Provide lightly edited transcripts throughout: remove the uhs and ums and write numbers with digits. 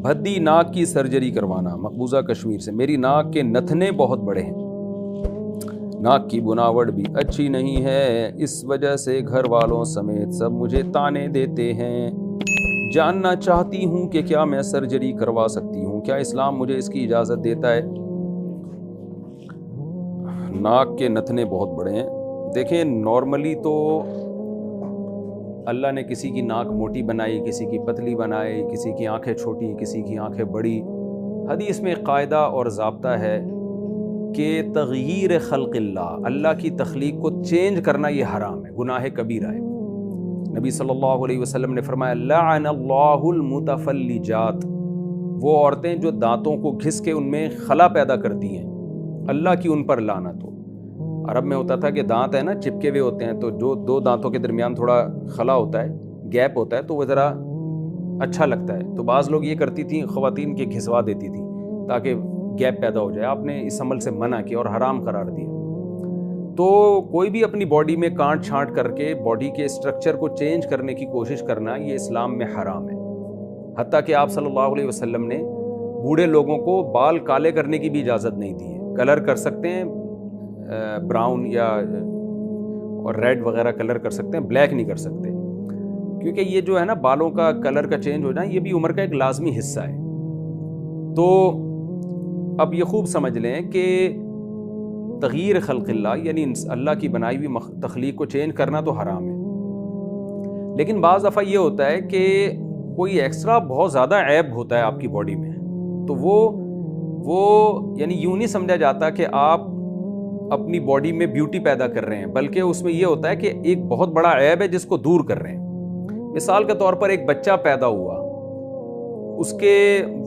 بھدی ناک کی سرجری کروانا مقبوضہ کشمیر سے۔ میری ناک کے نتھنے بہت بڑے ہیں، ناک کی بناوٹ بھی اچھی نہیں ہے، اس وجہ سے گھر والوں سمیت سب مجھے طعنے دیتے ہیں۔ جاننا چاہتی ہوں کہ کیا میں سرجری کروا سکتی ہوں، کیا اسلام مجھے اس کی اجازت دیتا ہے؟ ناک کے نتھنے بہت بڑے ہیں، دیکھیں نارملی تو اللہ نے کسی کی ناک موٹی بنائی، کسی کی پتلی بنائی، کسی کی آنکھیں چھوٹی، کسی کی آنکھیں بڑی۔ حدیث میں قاعدہ اور ضابطہ ہے کہ تغییر خلق اللہ کی تخلیق کو چینج کرنا یہ حرام ہے، گناہ کبیرہ ہے۔ نبی صلی اللہ علیہ وسلم نے فرمایا لعن اللہ المتفلجات، وہ عورتیں جو دانتوں کو گھس کے ان میں خلا پیدا کرتی ہیں، اللہ کی ان پر لعنت ہو۔ عرب میں ہوتا تھا کہ دانت ہے نا چپکے ہوئے ہوتے ہیں، تو جو دو دانتوں کے درمیان تھوڑا خلا ہوتا ہے، گیپ ہوتا ہے، تو وہ ذرا اچھا لگتا ہے، تو بعض لوگ یہ کرتی تھیں خواتین کے گھسوا دیتی تھیں تاکہ گیپ پیدا ہو جائے۔ آپ نے اس عمل سے منع کیا اور حرام قرار دیا۔ تو کوئی بھی اپنی باڈی میں کانٹ چھانٹ کر کے باڈی کے اسٹرکچر کو چینج کرنے کی کوشش کرنا یہ اسلام میں حرام ہے۔ حتیٰ کہ آپ صلی اللہ علیہ وسلم نے بوڑھے لوگوں کو بال کالے کرنے کی بھی اجازت نہیں دی ہے۔ کلر کر سکتے ہیں، براؤن یا اور ریڈ وغیرہ کلر کر سکتے ہیں، بلیک نہیں کر سکتے، کیونکہ یہ جو ہے نا بالوں کا کلر کا چینج ہو جائے یہ بھی عمر کا ایک لازمی حصہ ہے۔ تو اب یہ خوب سمجھ لیں کہ تغییر خلق اللہ یعنی اللہ کی بنائی ہوئی تخلیق کو چینج کرنا تو حرام ہے، لیکن بعض دفعہ یہ ہوتا ہے کہ کوئی ایکسٹرا بہت زیادہ عیب ہوتا ہے آپ کی باڈی میں، تو وہ یعنی یوں نہیں سمجھا جاتا کہ آپ اپنی باڈی میں بیوٹی پیدا کر رہے ہیں، بلکہ اس میں یہ ہوتا ہے کہ ایک بہت بڑا عیب ہے جس کو دور کر رہے ہیں۔ مثال کے طور پر ایک بچہ پیدا ہوا، اس کے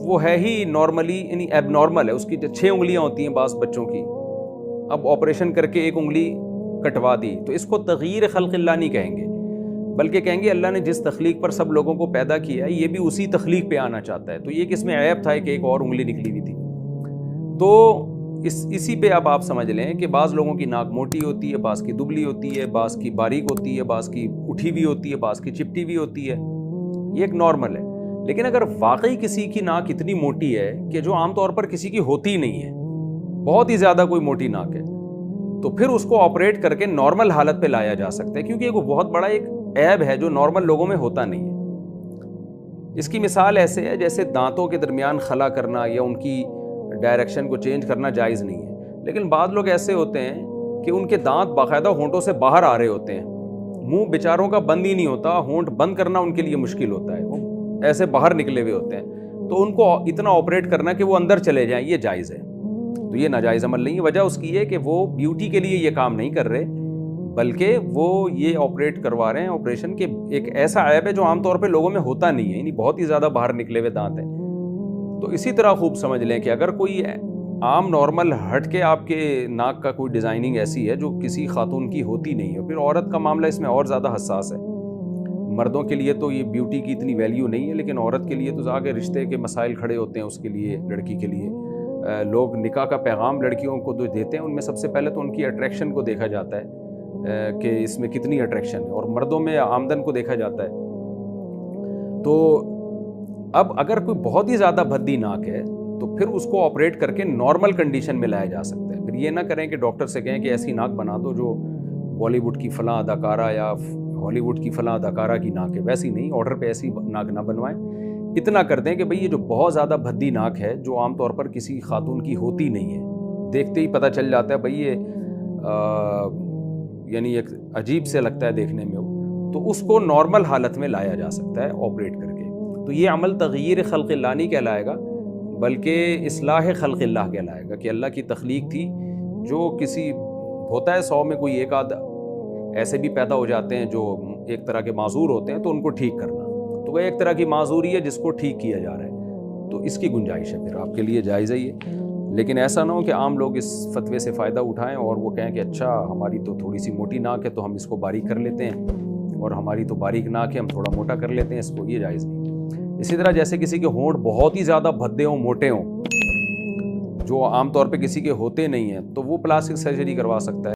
وہ ہے ہی نارملی یعنی ایب نارمل ہے، اس کی 6 انگلیاں ہوتی ہیں بعض بچوں کی، اب آپریشن کر کے 1 انگلی کٹوا دی، تو اس کو تغییر خلق اللہ نہیں کہیں گے، بلکہ کہیں گے اللہ نے جس تخلیق پر سب لوگوں کو پیدا کیا ہے یہ بھی اسی تخلیق پہ آنا چاہتا ہے، تو یہ کس میں عیب تھا کہ ایک اور انگلی نکلی ہوئی تھی؟ تو اسی پہ اب آپ سمجھ لیں کہ بعض لوگوں کی ناک موٹی ہوتی ہے، بعض کی دبلی ہوتی ہے، بعض کی باریک ہوتی ہے، بعض کی اٹھی ہوئی ہوتی ہے، بعض کی چپٹی ہوئی ہوتی ہے، یہ ایک نارمل ہے۔ لیکن اگر واقعی کسی کی ناک اتنی موٹی ہے کہ جو عام طور پر کسی کی ہوتی نہیں ہے، بہت ہی زیادہ کوئی موٹی ناک ہے، تو پھر اس کو آپریٹ کر کے نارمل حالت پہ لایا جا سکتا ہے، کیونکہ وہ بہت بڑا ایک عیب ہے جو نارمل لوگوں میں ہوتا نہیں ہے۔ اس کی مثال ایسے ہے جیسے دانتوں کے درمیان خلا کرنا یا ان کی ڈائریکشن کو چینج کرنا جائز نہیں ہے، لیکن بعض لوگ ایسے ہوتے ہیں کہ ان کے دانت باقاعدہ ہونٹوں سے باہر آ رہے ہوتے ہیں، منہ بیچاروں کا بند ہی نہیں ہوتا، ہونٹ بند کرنا ان کے لیے مشکل ہوتا ہے، وہ ایسے باہر نکلے ہوئے ہوتے ہیں، تو ان کو اتنا آپریٹ کرنا کہ وہ اندر چلے جائیں یہ جائز ہے، تو یہ ناجائز عمل نہیں ہے۔ وجہ اس کی ہے کہ وہ بیوٹی کے لیے یہ کام نہیں کر رہے، بلکہ وہ یہ آپریٹ کروا رہے ہیں آپریشن کے ایک ایسا عیب ہے جو عام طور پہ لوگوں میں ہوتا نہیں ہے، یعنی بہت ہی زیادہ باہر نکلے ہوئے دانت ہیں۔ تو اسی طرح خوب سمجھ لیں کہ اگر کوئی عام نارمل ہٹ کے آپ کے ناک کا کوئی ڈیزائننگ ایسی ہے جو کسی خاتون کی ہوتی نہیں ہے، پھر عورت کا معاملہ اس میں اور زیادہ حساس ہے۔ مردوں کے لیے تو یہ بیوٹی کی اتنی ویلیو نہیں ہے، لیکن عورت کے لیے تو آگے رشتے کے مسائل کھڑے ہوتے ہیں، اس کے لیے لڑکی کے لیے لوگ نکاح کا پیغام لڑکیوں کو جو دیتے ہیں ان میں سب سے پہلے تو ان کی اٹریکشن کو دیکھا جاتا ہے کہ اس میں کتنی اٹریکشن ہے، اور مردوں میں آمدن کو دیکھا جاتا ہے۔ تو اب اگر کوئی بہت ہی زیادہ بھدی ناک ہے تو پھر اس کو آپریٹ کر کے نارمل کنڈیشن میں لایا جا سکتا ہے۔ پھر یہ نہ کریں کہ ڈاکٹر سے کہیں کہ ایسی ناک بنا دو جو بالی ووڈ کی فلاں اداکارہ یا ہالی ووڈ کی فلاں اداکارہ کی ناک ہے، ویسی نہیں، آرڈر پہ ایسی ناک نہ بنوائیں۔ اتنا کر دیں کہ بھئی یہ جو بہت زیادہ بھدی ناک ہے جو عام طور پر کسی خاتون کی ہوتی نہیں ہے، دیکھتے ہی پتہ چل جاتا ہے بھئی یہ یعنی ایک عجیب سے لگتا ہے دیکھنے میں، تو اس کو نارمل حالت میں لایا جا سکتا ہے آپریٹ کر کے۔ تو یہ عمل تغییر خلق اللہ نہیں کہلائے گا، بلکہ اصلاح خلق اللہ کہلائے گا، کہ اللہ کی تخلیق تھی جو کسی ہوتا ہے 100 میں کوئی ایک آدھ ایسے بھی پیدا ہو جاتے ہیں جو ایک طرح کے معذور ہوتے ہیں، تو ان کو ٹھیک کرنا، تو وہ ایک طرح کی معذوری ہے جس کو ٹھیک کیا جا رہا ہے، تو اس کی گنجائش ہے، پھر آپ کے لیے جائز ہے یہ۔ لیکن ایسا نہ ہو کہ عام لوگ اس فتوے سے فائدہ اٹھائیں اور وہ کہیں کہ اچھا ہماری تو تھوڑی سی موٹی ناک ہے تو ہم اس کو باریک کر لیتے ہیں، اور ہماری تو باریک ناک ہے ہم تھوڑا موٹا کر لیتے ہیں اس کو، یہ جائز نہیں۔ اسی طرح جیسے کسی کے ہونٹ بہت ہی زیادہ بھدے ہوں، موٹے ہوں، جو عام طور پہ کسی کے ہوتے نہیں ہیں، تو وہ پلاسٹک سرجری کروا سکتا ہے۔